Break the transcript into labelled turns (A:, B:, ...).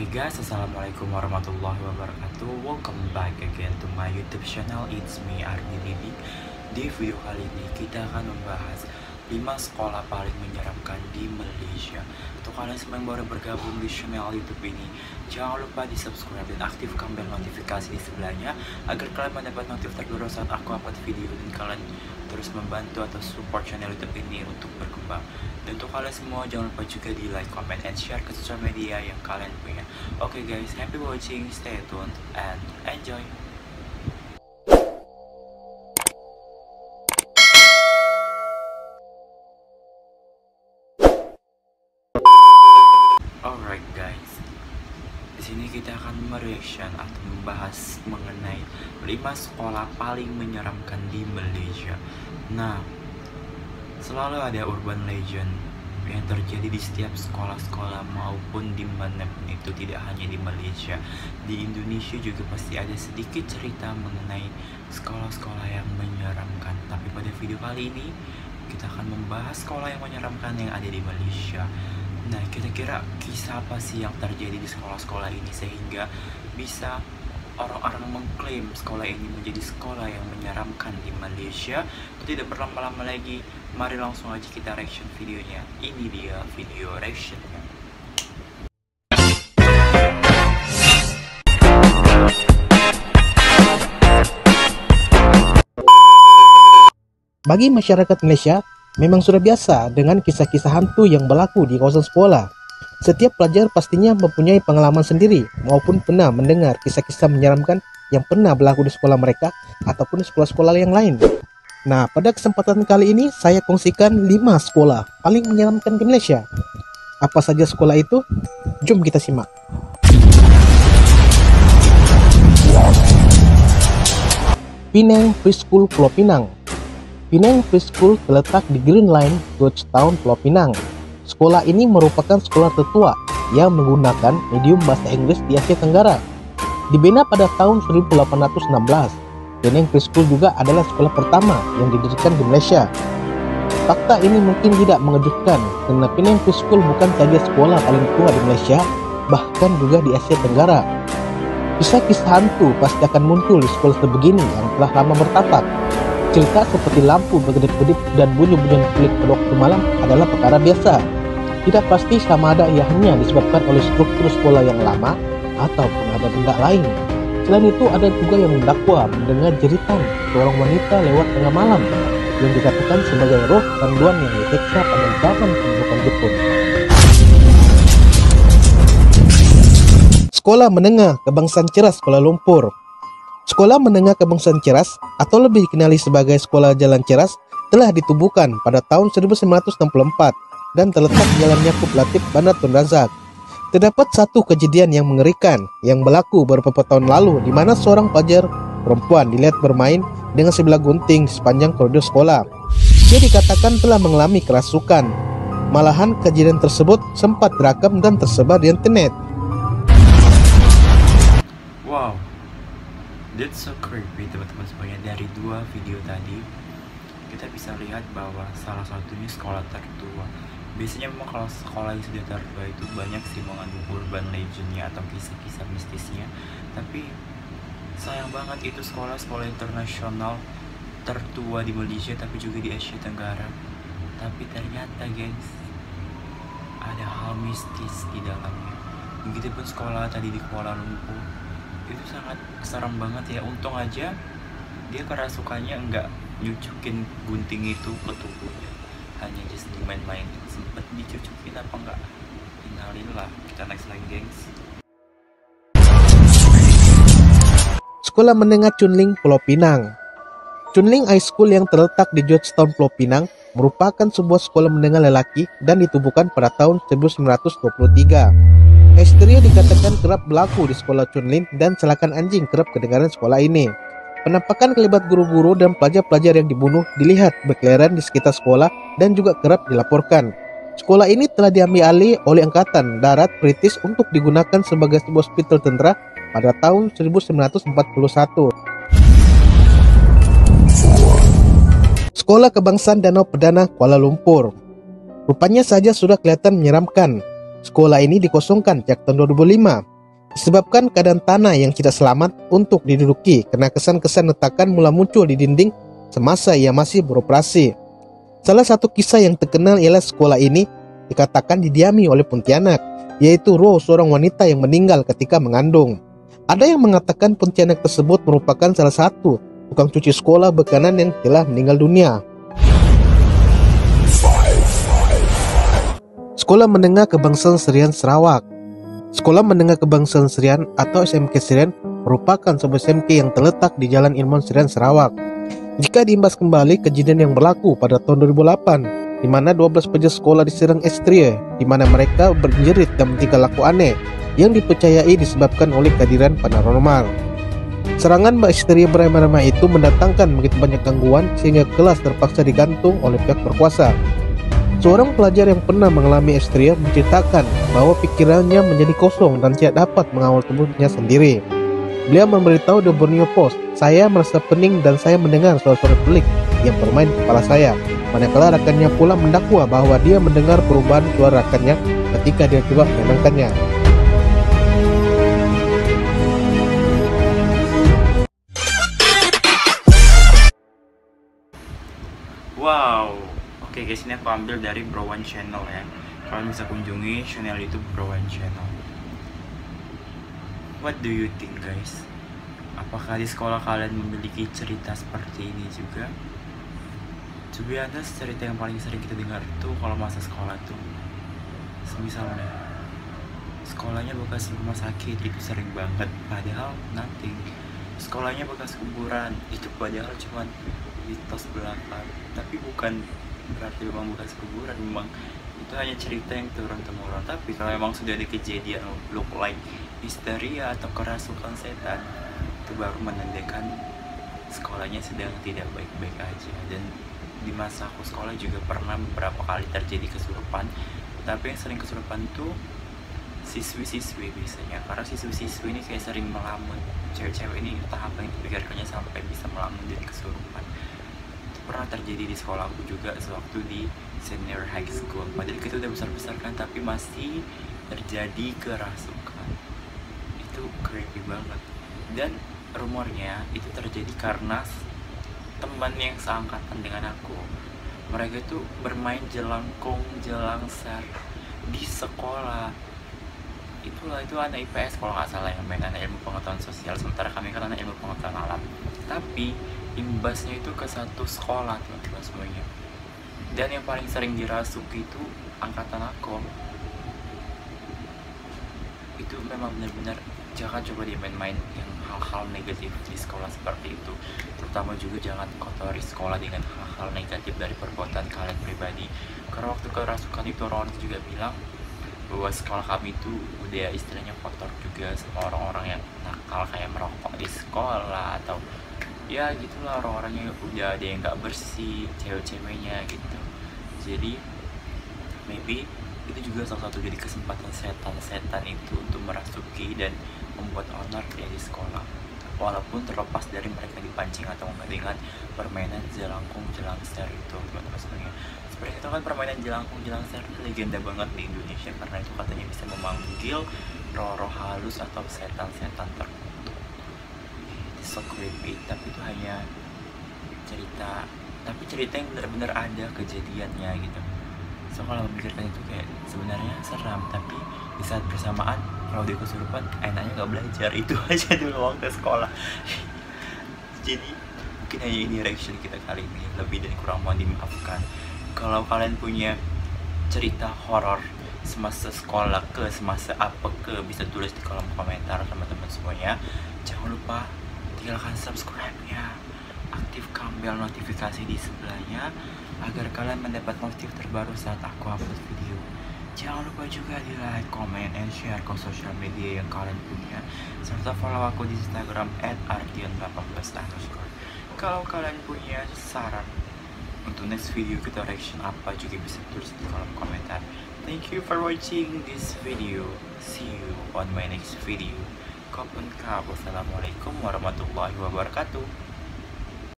A: Hey guys, assalamualaikum warahmatullahi wabarakatuh. Welcome back again to my YouTube channel. It's me Ardi Bibi. Di video kali ini kita akan membahas 5 sekolah paling menyeramkan di Malaysia. Untuk kalian semua yang baru bergabung di channel YouTube ini, jangan lupa di subscribe dan aktifkan bel notifikasi di sebelahnya agar kalian mendapat notif terbaru saat aku upload video, dan kalian terus membantu atau support channel YouTube ini untuk berkembang. Dan untuk kalian semua jangan lupa juga di like, comment, and share ke sosial media yang kalian punya. Oke guys, happy watching, stay tuned, and enjoy. Alright guys, di sini kita akan mereaction atau membahas mengenai 5 sekolah paling menyeramkan di Malaysia. Nah, selalu ada urban legend yang terjadi di setiap sekolah-sekolah maupun dimanapun itu, tidak hanya di Malaysia. Di Indonesia juga pasti ada sedikit cerita mengenai sekolah-sekolah yang menyeramkan. Tapi pada video kali ini kita akan membahas sekolah yang menyeramkan yang ada di Malaysia. Nah, kira-kira kisah apa sih yang terjadi di sekolah-sekolah ini sehingga bisa orang-orang mengklaim sekolah ini menjadi sekolah yang menyeramkan di Malaysia? Tidak berlama-lama lagi, mari langsung aja kita reaction videonya. Ini dia video reactionnya.
B: Bagi masyarakat Malaysia, memang sudah biasa dengan kisah-kisah hantu yang berlaku di kawasan sekolah. Setiap pelajar pastinya mempunyai pengalaman sendiri maupun pernah mendengar kisah-kisah menyeramkan yang pernah berlaku di sekolah mereka ataupun di sekolah-sekolah yang lain. Nah, pada kesempatan kali ini saya kongsikan 5 sekolah paling menyeramkan di Malaysia. Apa saja sekolah itu? Jom kita simak. Penang Preschool Pulau Pinang. Penang Preschool terletak di Green Line, Georgetown, Pulau Pinang. Sekolah ini merupakan sekolah tertua yang menggunakan medium bahasa Inggris di Asia Tenggara. Dibina pada tahun 1816, Penang Preschool juga adalah sekolah pertama yang didirikan di Malaysia. Fakta ini mungkin tidak mengejutkan karena Penang Preschool bukan saja sekolah paling tua di Malaysia, bahkan juga di Asia Tenggara. Kisah-kisah hantu pasti akan muncul di sekolah sebegini yang telah lama bertapak. Cerita seperti lampu berkedip-kedip dan bunyi-bunyian kulit pada waktu malam adalah perkara biasa. Tidak pasti sama ada ia hanya disebabkan oleh struktur sekolah yang lama ataupun ada benda lain. Selain itu, ada juga yang mendakwa mendengar jeritan seorang wanita lewat tengah malam yang dikatakan sebagai roh panduan yang diseksa pada zaman pembukaan Jepun. Sekolah Menengah Kebangsaan Ceras Kuala Lumpur. Sekolah Menengah Kebangsaan Ceras atau lebih dikenali sebagai Sekolah Jalan Ceras telah ditubuhkan pada tahun 1964 dan terletak di Jalan Yaakob Latif, Bandar Tun Razak. Terdapat satu kejadian yang mengerikan yang berlaku beberapa tahun lalu di mana seorang pelajar perempuan dilihat bermain dengan sebilah gunting di sepanjang koridor sekolah. Dia dikatakan telah mengalami kerasukan. Malahan kejadian tersebut sempat direkam dan tersebar di internet.
A: Wow, that's so creepy teman-teman semuanya. Dari 2 video tadi kita bisa lihat bahwa salah satunya sekolah tertua. Biasanya memang kalau sekolah yang sudah tertua itu banyak sih mengandung urban legendnya atau kisah-kisah mistisnya. Tapi sayang banget itu sekolah-sekolah internasional tertua di Malaysia tapi juga di Asia Tenggara. Tapi ternyata guys, ada hal mistis di dalamnya. Begitupun sekolah tadi di Kuala Lumpur, itu sangat serem banget ya. Untung aja dia kerasukannya enggak nyucukin gunting itu ke tubuhnya, hanya just dimain-main. Sempet dicucukin apa enggak? Innalillah. Kita next lagi gengs.
B: Sekolah Menengah Chunling Pulau Pinang. Chunling High School yang terletak di Georgetown, Pulau Pinang merupakan sebuah sekolah menengah lelaki dan ditubuhkan pada tahun 1923. Histeria dikatakan kerap berlaku di sekolah Chunling dan celakan anjing kerap kedengaran sekolah ini. Penampakan kelibat guru-guru dan pelajar-pelajar yang dibunuh dilihat berkeliaran di sekitar sekolah dan juga kerap dilaporkan. Sekolah ini telah diambil alih oleh Angkatan Darat British untuk digunakan sebagai sebuah hospital tentara pada tahun 1941. Sekolah Kebangsaan Danau Perdana Kuala Lumpur. Rupanya saja sudah kelihatan menyeramkan. Sekolah ini dikosongkan sejak tahun 2005 Disebabkan keadaan tanah yang tidak selamat untuk diduduki karena kesan-kesan retakan mulai muncul di dinding semasa ia masih beroperasi. Salah satu kisah yang terkenal ialah sekolah ini dikatakan didiami oleh Pontianak, yaitu roh seorang wanita yang meninggal ketika mengandung. Ada yang mengatakan Pontianak tersebut merupakan salah satu tukang cuci sekolah bekanan yang telah meninggal dunia. Sekolah Menengah Kebangsaan Serian Sarawak. Sekolah Menengah Kebangsaan Serian atau SMK Serian merupakan sebuah SMK yang terletak di Jalan Ilmuwan Serian Sarawak. Jika diimbas kembali kejadian yang berlaku pada tahun 2008, di mana 12 pelajar sekolah diserang ekstria, di mana mereka berjerit dan bertingkah laku aneh yang dipercayai disebabkan oleh kehadiran paranormal. Serangan ekstria beramai-ramai itu mendatangkan begitu banyak gangguan sehingga kelas terpaksa digantung oleh pihak berkuasa. Seorang pelajar yang pernah mengalami ekstria menceritakan bahwa pikirannya menjadi kosong dan tidak dapat mengawal tubuhnya sendiri. Beliau memberitahu The Borneo Post, "Saya merasa pening dan saya mendengar suara-suara pelik yang bermain di kepala saya." Manakala rekannya pula mendakwa bahwa dia mendengar perubahan suara rekannya ketika dia coba menenangkannya.
A: Wow, oke guys, ini aku ambil dari Browan Channel ya. Kalian bisa kunjungi channel YouTube Browan Channel. What do you think guys? Apakah di sekolah kalian memiliki cerita seperti ini juga? To be honest, cerita yang paling sering kita dengar itu kalau masa sekolah tuh, misalnya sekolahnya bekas rumah sakit, itu sering banget. Padahal nothing. Sekolahnya bekas kuburan, itu padahal cuma mitos belaka. Tapi bukan berarti memang bekas kuburan, memang itu hanya cerita yang turun-temurun. Tapi kalau memang sudah ada kejadian look like histeria atau kerasukan setan, itu baru menandakan sekolahnya sedang tidak baik-baik aja. Dan di masa aku sekolah juga pernah beberapa kali terjadi kesurupan. Tapi yang sering kesurupan tuh siswi-siswi biasanya, karena siswi-siswi ini kayak sering melamun. Cewek-cewek ini entah apa yang dipikirkannya sampai bisa melamun dan kesurupan. Itu pernah terjadi di sekolahku juga sewaktu di senior high school. Padahal kita udah besar-besar kan, tapi masih terjadi kerasukan. Itu creepy banget. Dan rumornya itu terjadi karena teman yang seangkatan dengan aku, mereka itu bermain jelangkung, jelangser di sekolah. Itu anak IPS kalau nggak salah yang main anak ilmu pengetahuan sosial, sementara kami kan anak ilmu pengetahuan alam. Tapi imbasnya itu ke satu sekolah teman-teman semuanya. Dan yang paling sering dirasuki itu angkatan aku. Itu memang benar-benar jangan coba dimain-main yang hal-hal negatif di sekolah seperti itu. Terutama juga jangan kotori sekolah dengan hal-hal negatif dari perbuatan kalian pribadi. Karena waktu kerasukan itu orang juga bilang bahwa sekolah kami itu udah istilahnya kotor juga sama orang-orang yang nakal, kayak merokok di sekolah atau ya gitulah, orang-orangnya udah ada yang nggak bersih, cewek-ceweknya gitu. Jadi maybe itu juga salah satu jadi kesempatan setan-setan itu untuk merasuki dan membuat onar di sekolah. Walaupun terlepas dari mereka dipancing atau enggak dengan permainan jelangkung, jelangser itu teman-teman semuanya. Seperti itu kan, permainan jelangkung, jelangser itu legenda banget di Indonesia karena itu katanya bisa memanggil roh-roh halus atau setan-setan terkutuk. It's so creepy, tapi itu hanya cerita, tapi cerita yang benar-benar ada kejadiannya gitu. So kalau memikirkan itu kayak sebenarnya seram, tapi di saat bersamaan kalau dia kesurupan enaknya nggak belajar. Itu aja dulu waktu sekolah. Jadi mungkin hanya ini reaction kita kali ini, lebih dan kurang mohon dimaafkan. Kalau kalian punya cerita horor semasa sekolah ke semasa apa ke, bisa tulis di kolom komentar teman-teman semuanya. Jangan lupa tinggalkan subscribe ya, aktifkan bel notifikasi di sebelahnya agar kalian mendapat notif terbaru saat aku upload video. Jangan lupa juga di like, comment, and share ke sosial media yang kalian punya, serta follow aku di Instagram @ardian18_. Kalau kalian punya saran untuk next video kita reaction apa juga bisa tulis di kolom komentar. Thank you for watching this video. See you on my next video. Wassalamualaikum warahmatullahi wabarakatuh.